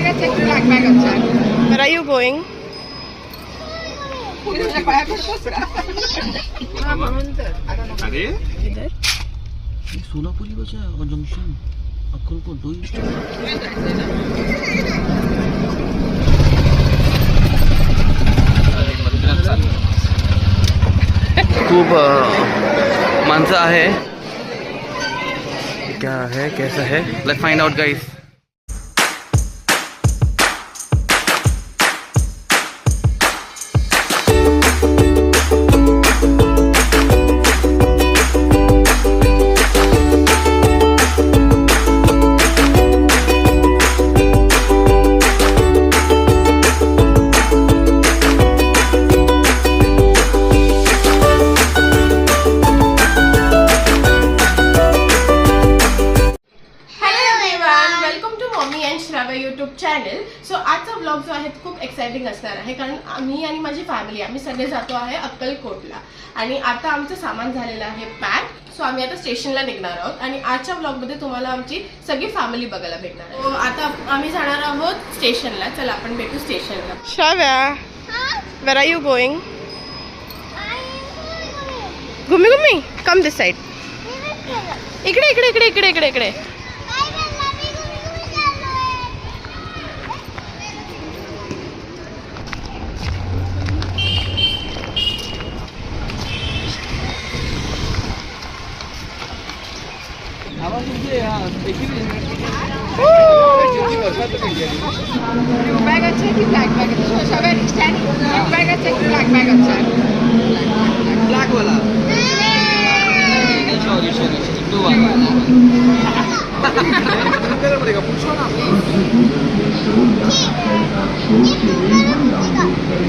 Where are you going? अरे इधर सोलापुरी बचा जंक्शन अक्कलकोट 2 खूप माणसं आहे. क्या है कैसा है let's find out guys. YouTube channel. So आजचा ब्लॉग जो आहे खूप एक्साइटिंग असणार आहे, कारण मी आणि माझी फॅमिली आम्ही सगळे जातो आहे अक्कलकोटला. आणि आता आमचं सामान झालेलं आहे पॅक. सो आम्ही आता स्टेशनला निघणार आहोत आणि आजच्या ब्लॉगमध्ये तुम्हाला आमची सगळी फॅमिली बघायला भेटणार आहे. आता आम्ही जाणार आहोत स्टेशनला. चला आपण भेटू स्टेशनला. श्राव्या, वेर आर यू गोइंग? घुमी घुमी कम दिस साइड. इकडे इकडे इकडे इकडे इकडे इकडे. bag अच्छा की black bag अच्छा? सगळ्या रिक्षाने black bag अच्छा की black bag अच्छा? ब्लॅक वाला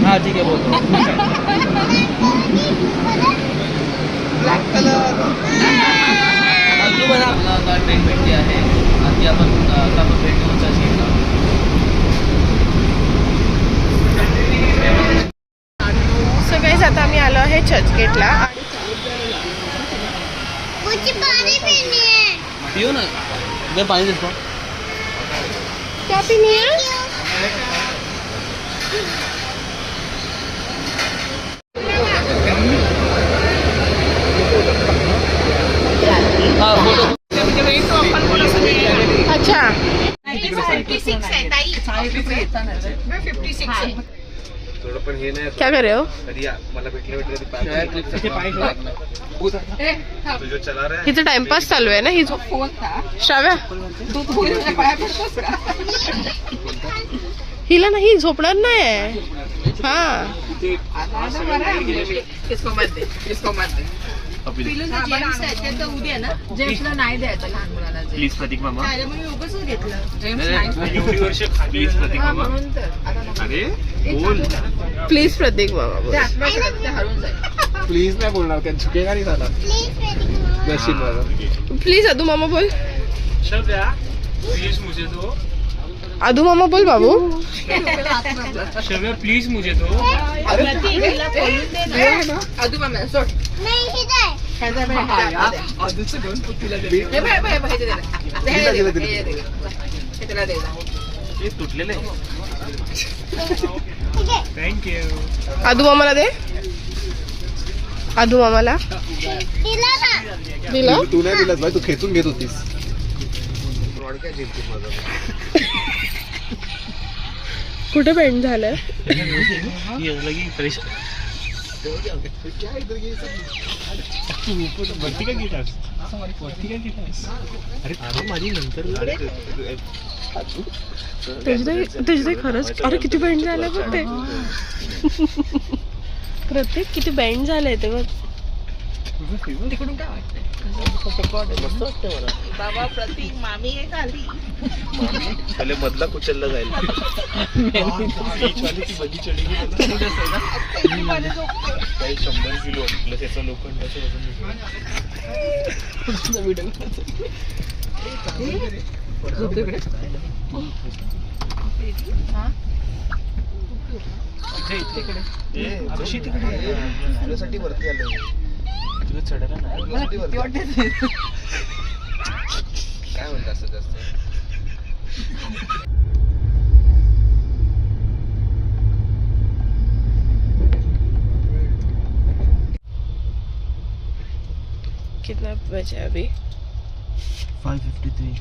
हाँ ठीक है बोलो. ब्लॅक कलर ट्रेन भेटली आहे. आधी आपण भेटून सो गाइस आता आम्ही आलो आहे चर्चगेटला. पिऊ ना मैं पानी देता हूँ. क्या पीनी है? अच्छा 56 है ताई. 56 है. थोडं पण हे नाही. क्या कर रहे हो? कधी मला भेटलं तुझं चला रे. हिचं टाइमपास चालू आहे ना. ही फोन था. श्राव्या, तू तुझ्या पाया पडतोस का? हिला नाही झोपणार नाही. हा किसको मत दे. पिलूला जेम्स आहे तर उद्या ना. जेम्सला नाही द्यायचं लहान मुलाला. प्लीज प्रतीक मामा. अरे मग मी उगाच घेतलं. जेम्स नाही. एवढी वर्ष प्लीज प्रतीक मामा. म्हणून तर आता नको. अरे बोल प्लीज प्रतीक मामा बोल. ते आत्महत्या ते हरून जाईल. प्लीज नाही बोलणार त्या झुकेगा नाही झाला. नशीब माझं. प्लीज अदू मामा बोल. शब्या प्लीज मुझे दो. अदू मामा बोल बाबू. शब्या प्लीज मुझे दो. अदू मामा सोड. अजूनच घेऊन तिला दे. हे तुटलेलं आहे. थँक्यू. अदू मामाला दे. अदू मामाला दिला. तू नाही दिलास भाई, तू खेचून घेत होतीस. काय जिंकते माझा. कुठे बेंड झालंय? तुझे खरंच. अरे किती बेंड झालंय बघ ते. प्रत्येक किती बेंड झालंय ते बघ. तिकडून काय वाटतंय? मस्त वाटतं मला. बाबा प्रतीक मामी आहे खाली. पहिले मधला कुचलला जाईल. काही 100 किलो प्लस याचा लोखंडाचं वजन वरती आलं. तुला चढायला नाही काय म्हणतात जास्त. बजे अभी 5:53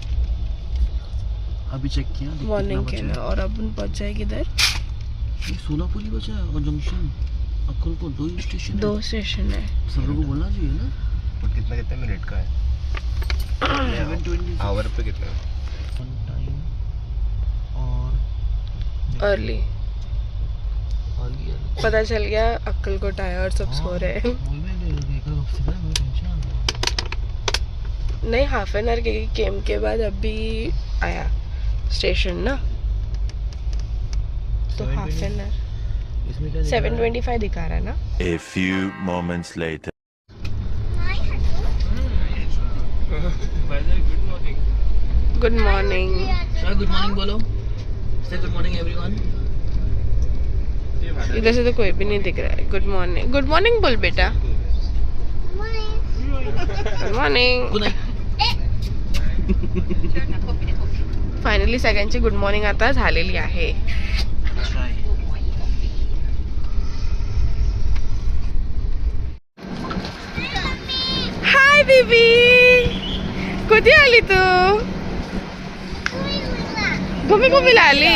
अभी चेक किया देख मॉर्निंग के कितना ना, और अब पहुंच जाएगी इधर। बचा है। ये सोलापुर ही बचा है और जंक्शन अक्कलकोट 2 ही स्टेशन है। 2 स्टेशन है। सब लोगों को बोलना चाहिए ना। बट कितना कितने मिनट का है 7:20 आवर पे कितना है? टाइम और अर्ली पता चल गया अक्कलकोट आया और सब सो रहे हैं। नहीं, हाफ एन आवर के केम के बाद अभी आया स्टेशन ना, तो हाफ एन आवर 7:25 दिखा रहा है ना। A few moments later. Good morning. Good morning. Good morning बोलो। से गुड मॉर्निंग एवरीवन। इधर से तो कोई भी नहीं दिख रहा है। गुड मॉर्निंग, गुड मॉर्निंग बोल बेटा। Good morning. Good Knight. Finally सगळ्यांची गुड मॉर्निंग आता झालेली आहे। हाय बेबी, कुठे आली तू? घुमी घुमीला आली।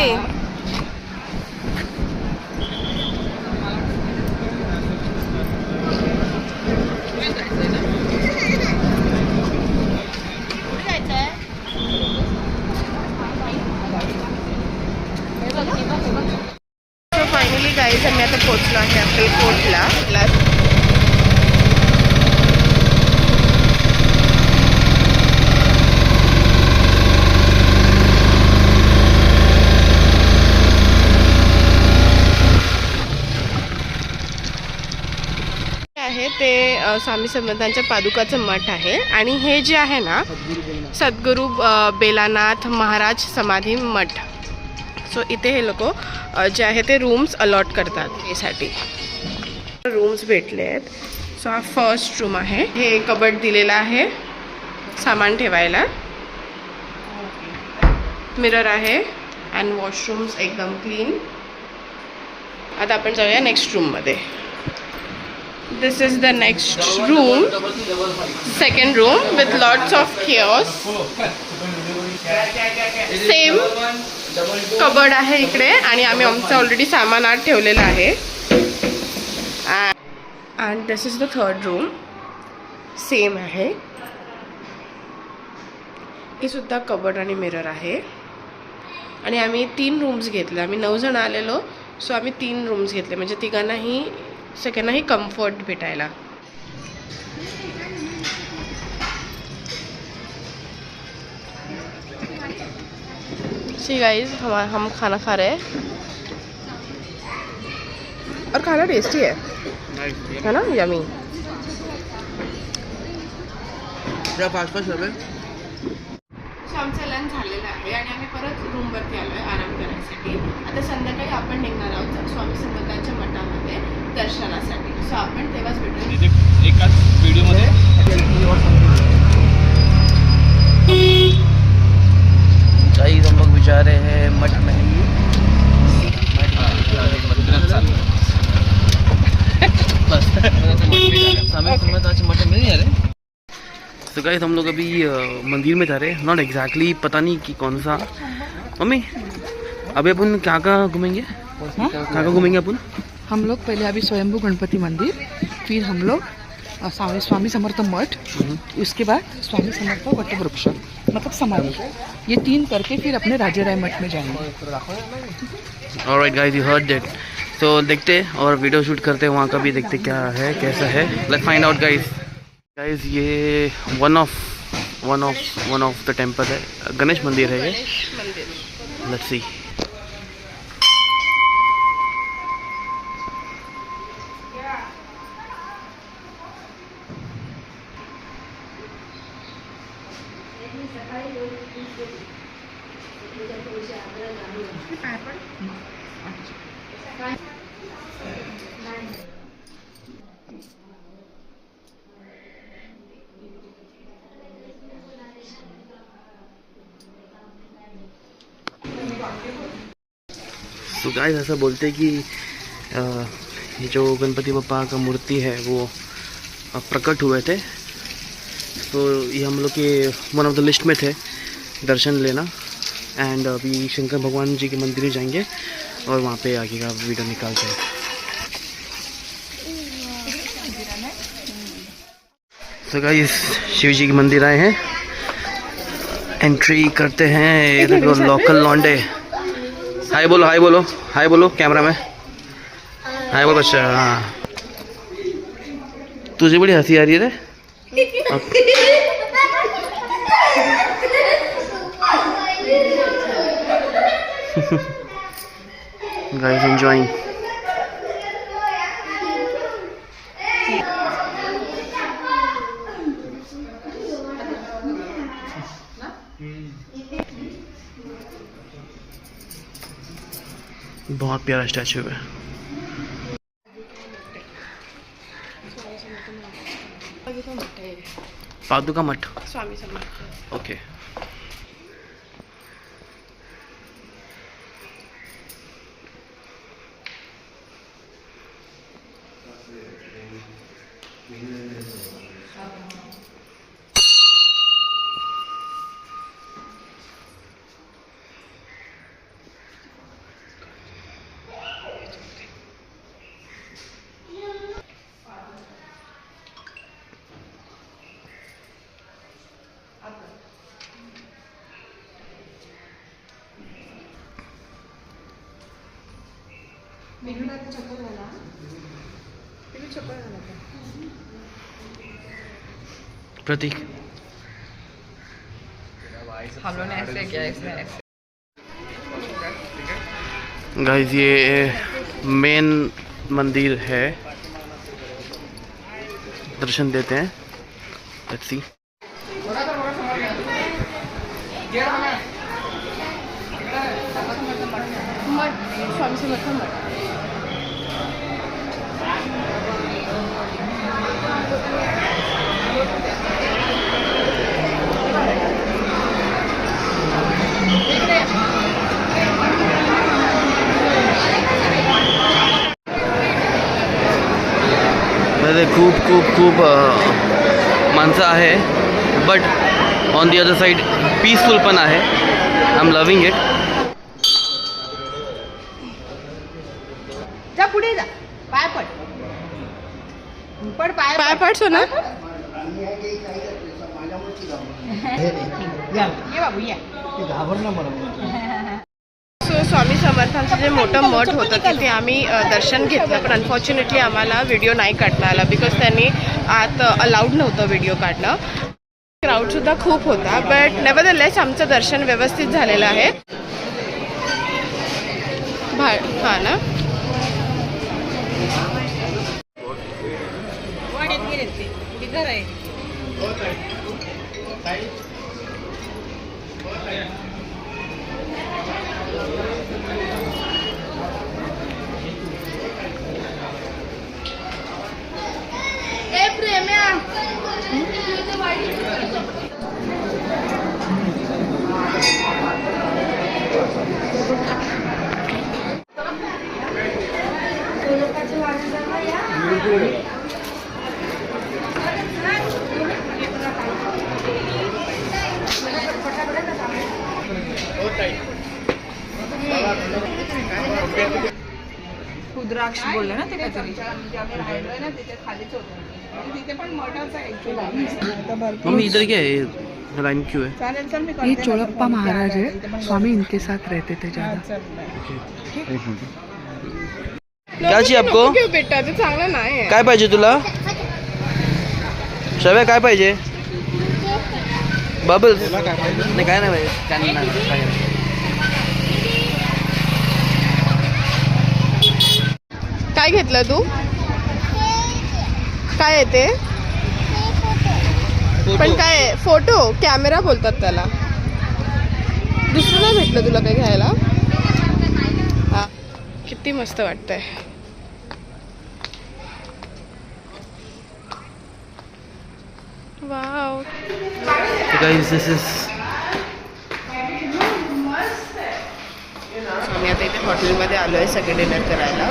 सो फायनली गाईज आम्ही आता पोहोचलो आहे अक्कलकोटला। आहे ते स्वामी समर्थांच्या पादुकाचं मठ आहे आणि हे जे आहे ना सद्गुरू बेलानाथ महाराज समाधी मठ। सो इथे हे लोक जे आहे ते रूम्स अलॉट करतात यासाठी। रूम्स भेटले आहेत। सो हा फर्स्ट रूम आहे। हे कबड दिलेला आहे सामान ठेवायला, मिरर आहे अँड वॉशरूम्स एकदम क्लीन। आता आपण जाऊया नेक्स्ट रूममध्ये। This is the next room, second room with lots of chaos. Same cupboard आहे इकडे आणि आम्ही आमचं ऑलरेडी सामान आत ठेवलेलं आहे। and this is the third room, same आहे। हे सुद्धा कबड आणि मिरर आहे आणि आम्ही 3 रूम्स घेतले। आम्ही 9 जण आलेलो, सो आम्ही 3 रूम्स घेतले म्हणजे तिघांनाही सगळ्यांनाही कम्फर्ट भेटायला। सी गाइस, हम खाना खा रहे हैं और खाना टेस्टी है ना, यमी। आमचं लंच झालेलं आहे आणि आम्ही परत रूमवरती आलो आहे आराम करण्यासाठी। आता संध्याकाळी आपण निघणार आहोत स्वामी समर्थांच्या मठामध्ये दर्शनासाठी। सो आपण तेव्हाच भेटूया। एकाच व्हिडिओमध्ये गाइस हम लोग जा रहे हैं मठ महली। मठ मिल नहीं रहे। तो गाइस हम लोग अभी मंदिर में जा रहे हैं। नॉट एग्जैक्टली पता नहीं कि कौन सा। मम्मी अभी अपन क्या घूमेंगे? क्या घूमेंगे अपन? हम लोग पहले अभी स्वयंभू गणपति मंदिर, फिर हम लोग स्वामी समर्थ मठ, उसके बाद स्वामी समर्थ वट वृक्ष मतलब समाधि, ये 3 करके फिर अपने राजे राय मठ में जाएंगे। Alright guys, you heard that. तो देखते और वीडियो शूट करते वहाँ का भी देखते क्या है कैसा है। Let's find out guys. ये वन ऑफ द टेम्पल है, गणेश मंदिर है ये। Let's see. तो गाइस ऐसा बोलते हैं कि ये जो गणपति बप्पा का मूर्ति है वो प्रकट हुए थे तो ये हम लोग के वन ऑफ द लिस्ट में थे दर्शन लेना। एंड अभी शंकर भगवान जी के मंदिर जाएंगे और वहाँ पे आगे का वीडियो निकालते हैं। तो गाइस शिव जी के मंदिर आए हैं, एंट्री करते हैं। ये देखो लोकल लौंडे। हाय बोलो, हाय बोलो, हाय बोलो कैमरा में, हाय बोलो। अच्छा हाँ, तुझे बड़ी हंसी आ रही है रे। Guys enjoying. बहुत प्यारा स्टैचू है। पादुका मठ। स्वामी समर्थ। ओके। प्रतीक हम लोग ने ऐसे किया, इसने ऐसे। गाइस ये मेन मंदिर है, दर्शन देते हैं। Let's see. मठ, स्वामी समर्थ मठ। खूप खूप खूप माणसं आहे, but on the other side peaceful पण आहे. I am loving it. जा पुढे जा, पाय पड, पड पाय पाय पड सोना. ये बाबू ये. सो स्वामी समर्थांचं जे मोठं मठ होतं तिथे आम्ही दर्शन घेतलं, पण अनफॉर्च्युनेटली आम्हाला व्हिडिओ नाही काढता आला बिकॉज त्यांनी आत अलाउड नव्हतं व्हिडिओ काढणं. क्राऊडसुद्धा खूप होता, बट नेव्हरदलेस आमचं दर्शन व्यवस्थित झालेलं आहे. हां ना. रुद्राक्ष बोलले ना ते काहीतरी. राहिलोय ना तिथे खालीच होतं, तिथे पण मठाच आहे. मम्मी इधर क्या है, लाइन क्यों है? चालेल, चल मी. ये चोळप्पा महाराज है, स्वामी इनके साथ रहते थे ज्यादा. क्या चाहिए आपको? बेटा ते चांगलं नाही. काय पाहिजे तुला? शव्या काय पाहिजे? बबल्स नाही, काय नाही पाहिजे. काय घेतलं तू? काय आहे ते? पण काय फोटो कॅमेरा बोलतात त्याला. दुसरं नाही भेटलं तुला काही घ्यायला? हा, किती मस्त वाटतंय. वाव. Guys this is. आम्ही आता इथे हॉटेलमध्ये आलो आहे सगळे डिनर करायला.